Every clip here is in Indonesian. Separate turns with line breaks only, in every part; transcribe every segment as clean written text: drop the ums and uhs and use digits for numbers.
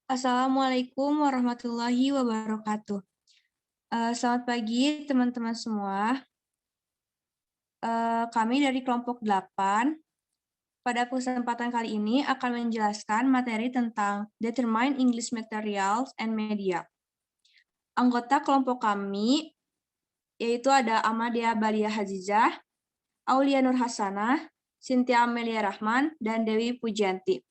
Assalamualaikum warahmatullahi wabarakatuh. Selamat pagi teman-teman semua. Kami dari kelompok 8 pada kesempatan kali ini akan menjelaskan materi tentang Determine English Materials and Media. Anggota kelompok kami yaitu ada Amadea Balia Hazizah, Aulia Nur Hasanah, Cynthia Amelia Rahman, dan Dewi Pujianti.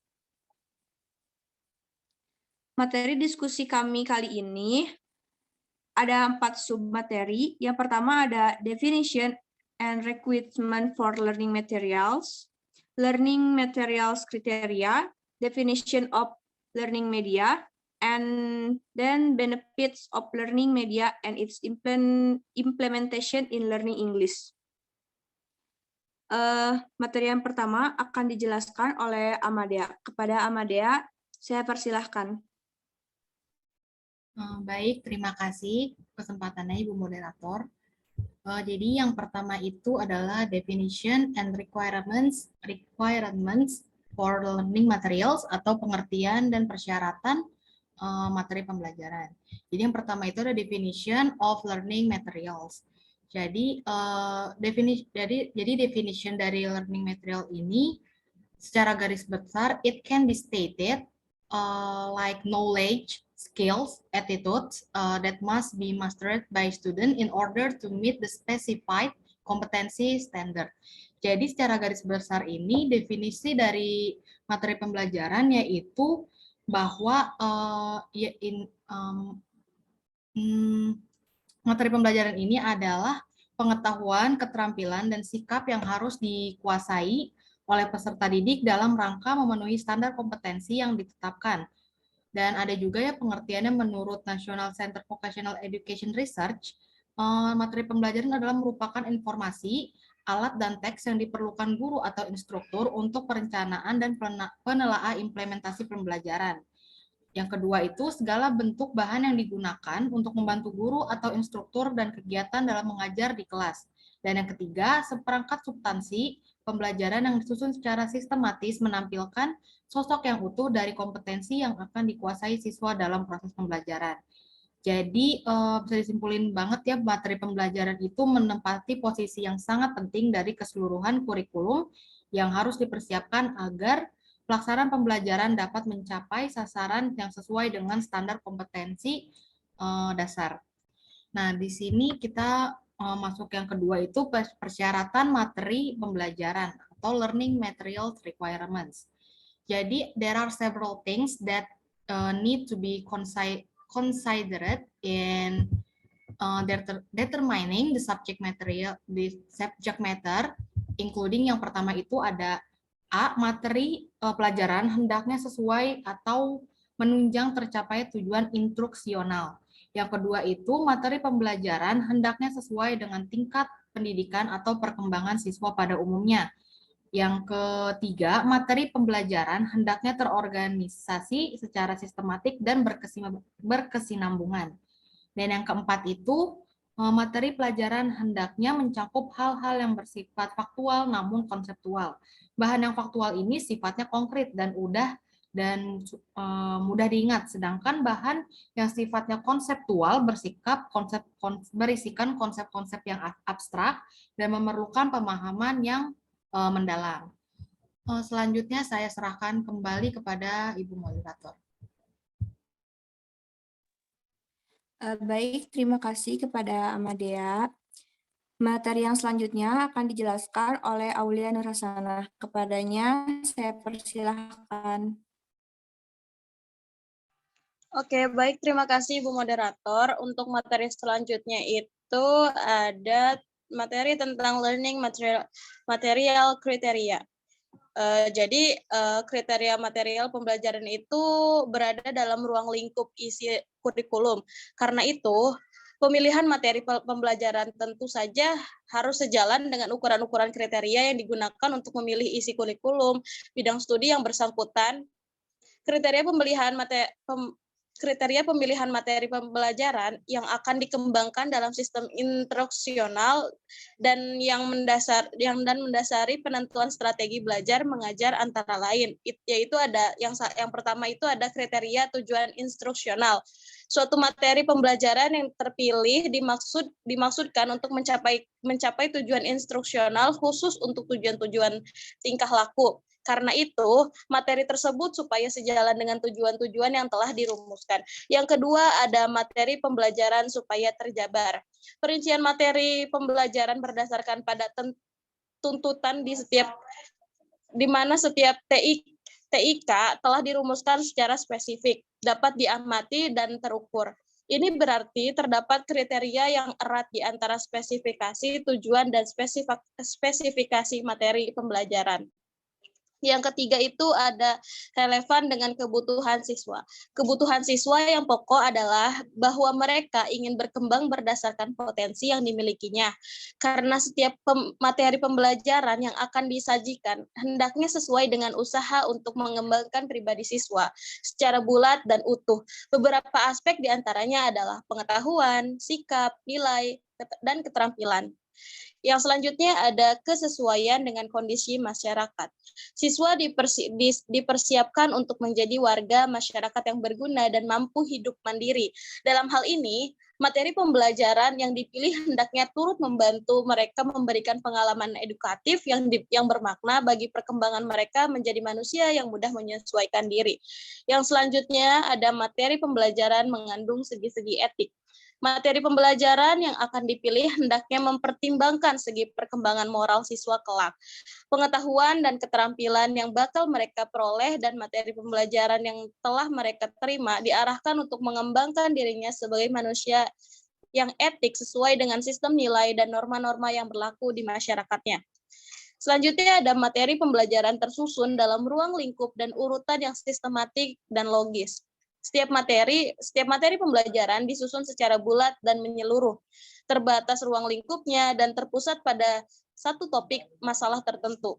Materi diskusi kami kali ini ada 4 submateri. Yang pertama ada Definition and Requirement for Learning Materials, Learning Materials Criteria, Definition of Learning Media, and then Benefits of Learning Media and its Implementation in Learning English. Materi yang pertama akan dijelaskan oleh Amadea. Kepada Amadea, saya persilahkan.
Baik, terima kasih kesempatannya Ibu Moderator. Jadi yang pertama itu adalah definition and requirements for learning materials atau pengertian dan persyaratan materi pembelajaran. Jadi yang pertama itu ada definition of learning materials. Jadi definition dari learning material ini secara garis besar it can be stated like knowledge, skills, attitudes that must be mastered by student in order to meet the specified competency standard. Jadi secara garis besar ini definisi dari materi pembelajaran yaitu bahwa materi pembelajaran ini adalah pengetahuan, keterampilan, dan sikap yang harus dikuasai oleh peserta didik dalam rangka memenuhi standar kompetensi yang ditetapkan. Dan ada juga ya pengertiannya menurut National Center Vocational Education Research, materi pembelajaran adalah merupakan informasi, alat dan teks yang diperlukan guru atau instruktur untuk perencanaan dan penelaahan implementasi pembelajaran. Yang kedua itu segala bentuk bahan yang digunakan untuk membantu guru atau instruktur dan kegiatan dalam mengajar di kelas. Dan yang ketiga, seperangkat substansi pembelajaran yang disusun secara sistematis menampilkan sosok yang utuh dari kompetensi yang akan dikuasai siswa dalam proses pembelajaran. Jadi bisa disimpulin banget ya materi pembelajaran itu menempati posisi yang sangat penting dari keseluruhan kurikulum yang harus dipersiapkan agar pelaksanaan pembelajaran dapat mencapai sasaran yang sesuai dengan standar kompetensi dasar. Nah, di sini kita masuk yang kedua itu persyaratan materi pembelajaran atau learning materials requirements. Jadi, there are several things that need to be considered in determining the subject matter, including yang pertama itu ada A. Materi pelajaran hendaknya sesuai atau menunjang tercapai tujuan instruksional. Yang kedua itu materi pembelajaran hendaknya sesuai dengan tingkat pendidikan atau perkembangan siswa pada umumnya. Yang ketiga, materi pembelajaran hendaknya terorganisasi secara sistematik dan berkesinambungan. Dan yang keempat itu, materi pelajaran hendaknya mencakup hal-hal yang bersifat faktual namun konseptual. Bahan yang faktual ini sifatnya konkret dan mudah diingat, sedangkan bahan yang sifatnya konseptual berisikan konsep-konsep yang abstrak dan memerlukan pemahaman yang mendalam. Selanjutnya saya serahkan kembali kepada Ibu Moderator.
Baik, terima kasih kepada Amadea. Materi yang selanjutnya akan dijelaskan oleh Aulia Nur Hasanah. Kepadanya saya persilahkan.
Oke, baik. Terima kasih Ibu Moderator. Untuk materi selanjutnya itu ada materi tentang learning material kriteria. Jadi kriteria material pembelajaran itu berada dalam ruang lingkup isi kurikulum. Karena itu, pemilihan materi pembelajaran tentu saja harus sejalan dengan ukuran-ukuran kriteria yang digunakan untuk memilih isi kurikulum, bidang studi yang bersangkutan. Kriteria kriteria pemilihan materi pembelajaran yang akan dikembangkan dalam sistem instruksional dan yang mendasari penentuan strategi belajar mengajar antara lain, yaitu ada yang pertama itu ada kriteria tujuan instruksional. Suatu materi pembelajaran yang terpilih dimaksudkan untuk mencapai tujuan instruksional khusus untuk tujuan-tujuan tingkah laku. Karena itu, materi tersebut supaya sejalan dengan tujuan-tujuan yang telah dirumuskan. Yang kedua, ada materi pembelajaran supaya terjabar. Perincian materi pembelajaran berdasarkan pada tuntutan di mana setiap TIK telah dirumuskan secara spesifik, dapat diamati dan terukur. Ini berarti terdapat kriteria yang erat di antara spesifikasi, tujuan, dan spesifikasi materi pembelajaran. Yang ketiga itu ada relevan dengan kebutuhan siswa. Kebutuhan siswa yang pokok adalah bahwa mereka ingin berkembang berdasarkan potensi yang dimilikinya. Karena setiap materi pembelajaran yang akan disajikan hendaknya sesuai dengan usaha untuk mengembangkan pribadi siswa secara bulat dan utuh. Beberapa aspek diantaranya adalah pengetahuan, sikap, nilai, dan keterampilan. Yang selanjutnya ada kesesuaian dengan kondisi masyarakat. Siswa dipersiapkan untuk menjadi warga masyarakat yang berguna dan mampu hidup mandiri. Dalam hal ini, materi pembelajaran yang dipilih hendaknya turut membantu mereka memberikan pengalaman edukatif yang bermakna bagi perkembangan mereka menjadi manusia yang mudah menyesuaikan diri. Yang selanjutnya ada materi pembelajaran mengandung segi-segi etik. Materi pembelajaran yang akan dipilih hendaknya mempertimbangkan segi perkembangan moral siswa kelak, pengetahuan dan keterampilan yang bakal mereka peroleh, dan materi pembelajaran yang telah mereka terima diarahkan untuk mengembangkan dirinya sebagai manusia yang etik sesuai dengan sistem nilai dan norma-norma yang berlaku di masyarakatnya. Selanjutnya ada materi pembelajaran tersusun dalam ruang lingkup dan urutan yang sistematik dan logis. Setiap materi pembelajaran disusun secara bulat dan menyeluruh, terbatas ruang lingkupnya dan terpusat pada satu topik masalah tertentu.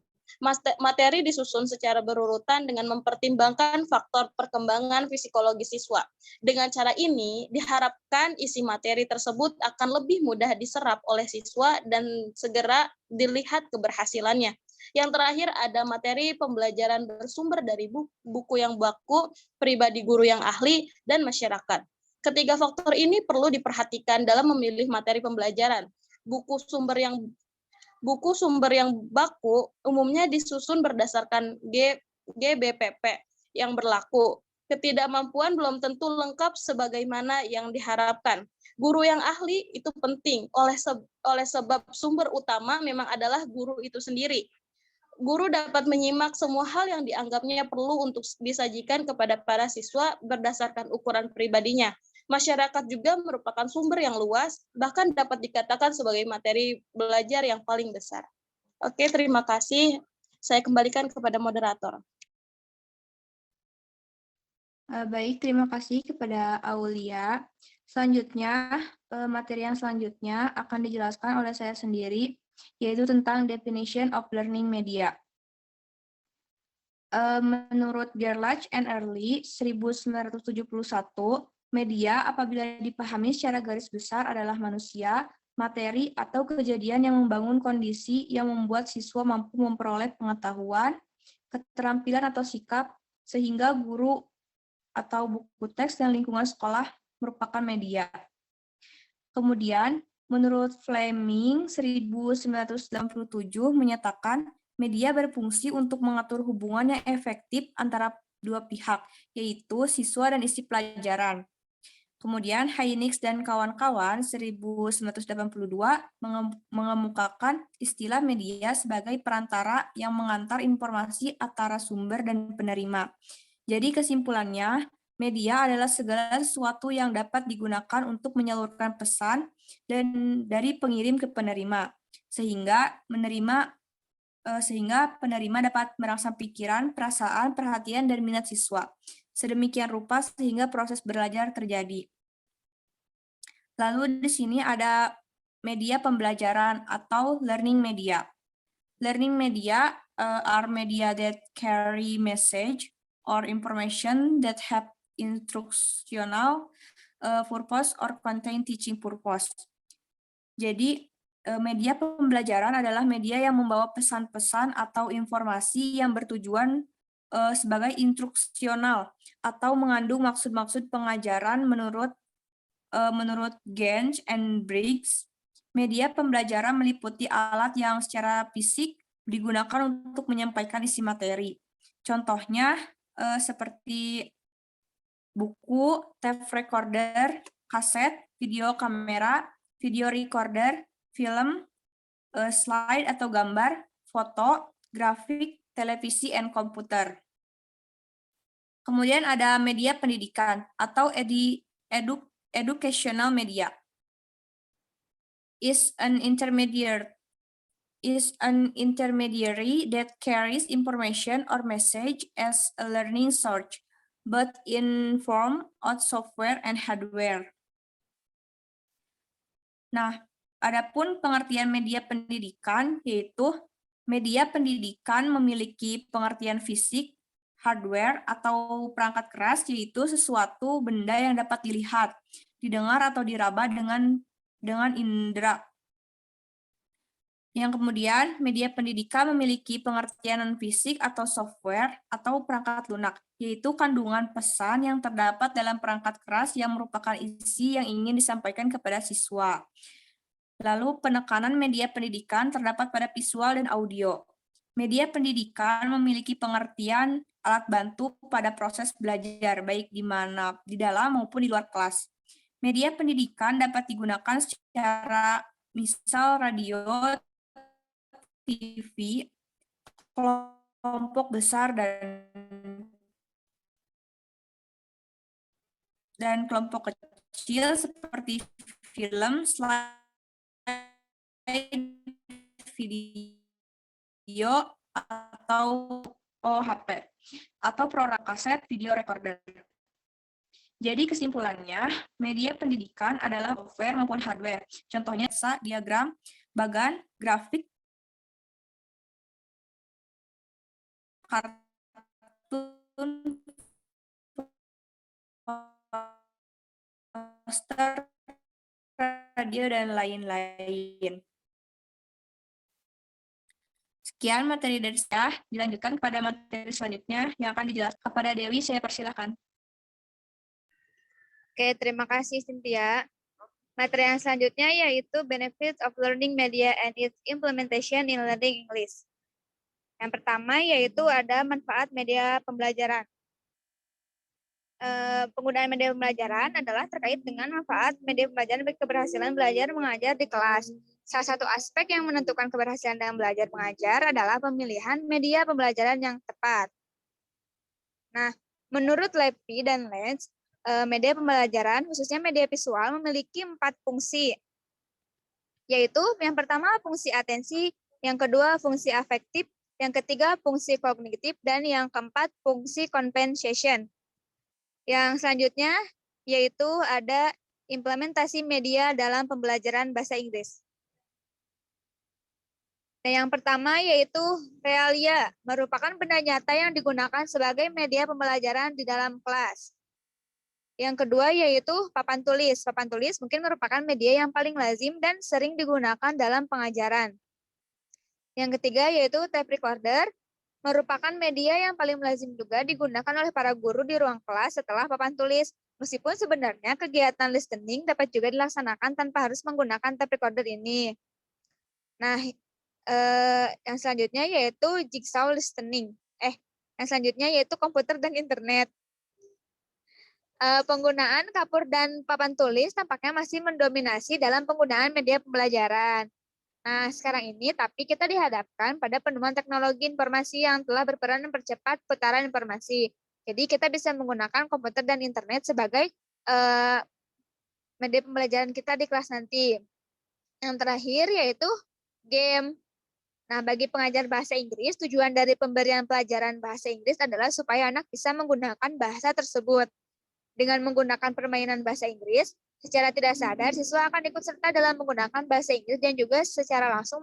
Materi disusun secara berurutan dengan mempertimbangkan faktor perkembangan psikologi siswa. Dengan cara ini, diharapkan isi materi tersebut akan lebih mudah diserap oleh siswa dan segera dilihat keberhasilannya. Yang terakhir ada materi pembelajaran bersumber dari buku yang baku, pribadi guru yang ahli, dan masyarakat. Ketiga faktor ini perlu diperhatikan dalam memilih materi pembelajaran. Buku sumber yang baku umumnya disusun berdasarkan GBPP yang berlaku. Ketidakmampuan belum tentu lengkap sebagaimana yang diharapkan. Guru yang ahli itu penting oleh sebab sumber utama memang adalah guru itu sendiri. Guru dapat menyimak semua hal yang dianggapnya perlu untuk disajikan kepada para siswa berdasarkan ukuran pribadinya. Masyarakat juga merupakan sumber yang luas, bahkan dapat dikatakan sebagai materi belajar yang paling besar. Oke, terima kasih. Saya kembalikan kepada moderator.
Baik, terima kasih kepada Aulia. Selanjutnya, materi yang selanjutnya akan dijelaskan oleh saya sendiri, yaitu tentang definition of learning media. Menurut Gerlach and Early, 1971, media apabila dipahami secara garis besar adalah manusia, materi, atau kejadian yang membangun kondisi yang membuat siswa mampu memperoleh pengetahuan, keterampilan atau sikap, sehingga guru atau buku teks dan lingkungan sekolah merupakan media. Kemudian, menurut Fleming, 1997 menyatakan media berfungsi untuk mengatur hubungan yang efektif antara dua pihak, yaitu siswa dan isi pelajaran. Kemudian, Heinix dan kawan-kawan 1982 mengemukakan istilah media sebagai perantara yang mengantar informasi antara sumber dan penerima. Jadi kesimpulannya, media adalah segala sesuatu yang dapat digunakan untuk menyalurkan pesan dari pengirim ke penerima, sehingga penerima dapat merangsang pikiran, perasaan, perhatian, dan minat siswa. Sedemikian rupa sehingga proses belajar terjadi. Lalu di sini ada media pembelajaran atau learning media. Learning media are media that carry message or information that have instructional purpose or contain teaching purpose. Jadi, media pembelajaran adalah media yang membawa pesan-pesan atau informasi yang bertujuan sebagai instruksional atau mengandung maksud-maksud pengajaran menurut Genge and Briggs. Media pembelajaran meliputi alat yang secara fisik digunakan untuk menyampaikan isi materi. Contohnya seperti buku, tape recorder, kaset, video kamera, video recorder, film, slide atau gambar, foto, grafik, televisi, and komputer. Kemudian ada media pendidikan atau educational media. Is an intermediary that carries information or message as a learning source, both in form of software and hardware. Nah, adapun pengertian media pendidikan yaitu media pendidikan memiliki pengertian fisik, hardware, atau perangkat keras, yaitu sesuatu benda yang dapat dilihat, didengar, atau diraba dengan indera. Yang kemudian, media pendidikan memiliki pengertian non-fisik atau software atau perangkat lunak, yaitu kandungan pesan yang terdapat dalam perangkat keras yang merupakan isi yang ingin disampaikan kepada siswa. Lalu, penekanan media pendidikan terdapat pada visual dan audio. Media pendidikan memiliki pengertian alat bantu pada proses belajar, baik di dalam maupun di luar kelas. Media pendidikan dapat digunakan secara misal radio, TV, kelompok besar, dan kelompok kecil seperti film, slide, video, atau HP, atau program kaset video recorder. Jadi kesimpulannya, media pendidikan adalah software maupun hardware. Contohnya diagram, bagan, grafik, kartun, poster, radio, dan lain-lain. Sekian materi dari saya, dilanjutkan kepada materi selanjutnya yang akan dijelaskan kepada Dewi, saya persilakan.
Oke, terima kasih Cynthia. Materi yang selanjutnya yaitu Benefits of Learning Media and its Implementation in Learning English. Yang pertama yaitu ada manfaat media pembelajaran. Penggunaan media pembelajaran adalah terkait dengan manfaat media pembelajaran bagi keberhasilan belajar mengajar di kelas. Salah satu aspek yang menentukan keberhasilan dalam belajar mengajar adalah pemilihan media pembelajaran yang tepat. Nah, menurut Levy dan Lenz, media pembelajaran, khususnya media visual, memiliki 4 fungsi, yaitu yang pertama fungsi atensi, yang kedua fungsi afektif, yang ketiga fungsi kognitif, dan yang keempat fungsi compensation. Yang selanjutnya yaitu ada implementasi media dalam pembelajaran bahasa Inggris. Dan yang pertama yaitu realia, merupakan benda nyata yang digunakan sebagai media pembelajaran di dalam kelas. Yang kedua yaitu papan tulis. Papan tulis mungkin merupakan media yang paling lazim dan sering digunakan dalam pengajaran. Yang ketiga yaitu tape recorder, merupakan media yang paling lazim juga digunakan oleh para guru di ruang kelas setelah papan tulis. Meskipun sebenarnya kegiatan listening dapat juga dilaksanakan tanpa harus menggunakan tape recorder ini. Nah, yang selanjutnya yaitu jigsaw listening. Yang selanjutnya yaitu komputer dan internet. Penggunaan kapur dan papan tulis tampaknya masih mendominasi dalam penggunaan media pembelajaran. Nah, sekarang ini tapi kita dihadapkan pada penemuan teknologi informasi yang telah berperan mempercepat putaran informasi. Jadi kita bisa menggunakan komputer dan internet sebagai media pembelajaran kita di kelas nanti. Yang terakhir yaitu game. Nah, bagi pengajar bahasa Inggris, tujuan dari pemberian pelajaran bahasa Inggris adalah supaya anak bisa menggunakan bahasa tersebut. Dengan menggunakan permainan bahasa Inggris, secara tidak sadar, siswa akan ikut serta dalam menggunakan bahasa Inggris dan juga secara langsung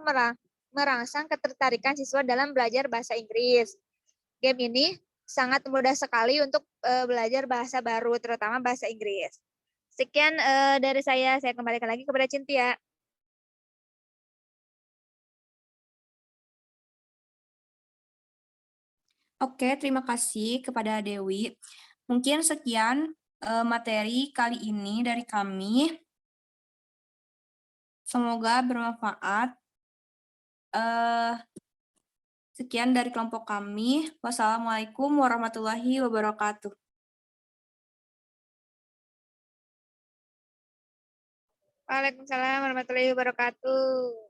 merangsang ketertarikan siswa dalam belajar bahasa Inggris. Game ini sangat mudah sekali untuk belajar bahasa baru, terutama bahasa Inggris. Sekian dari saya kembalikan lagi kepada Cynthia.
Oke, terima kasih kepada Dewi. Mungkin sekian materi kali ini dari kami. Semoga bermanfaat. Sekian dari kelompok kami. Wassalamualaikum warahmatullahi wabarakatuh.
Waalaikumsalam warahmatullahi wabarakatuh.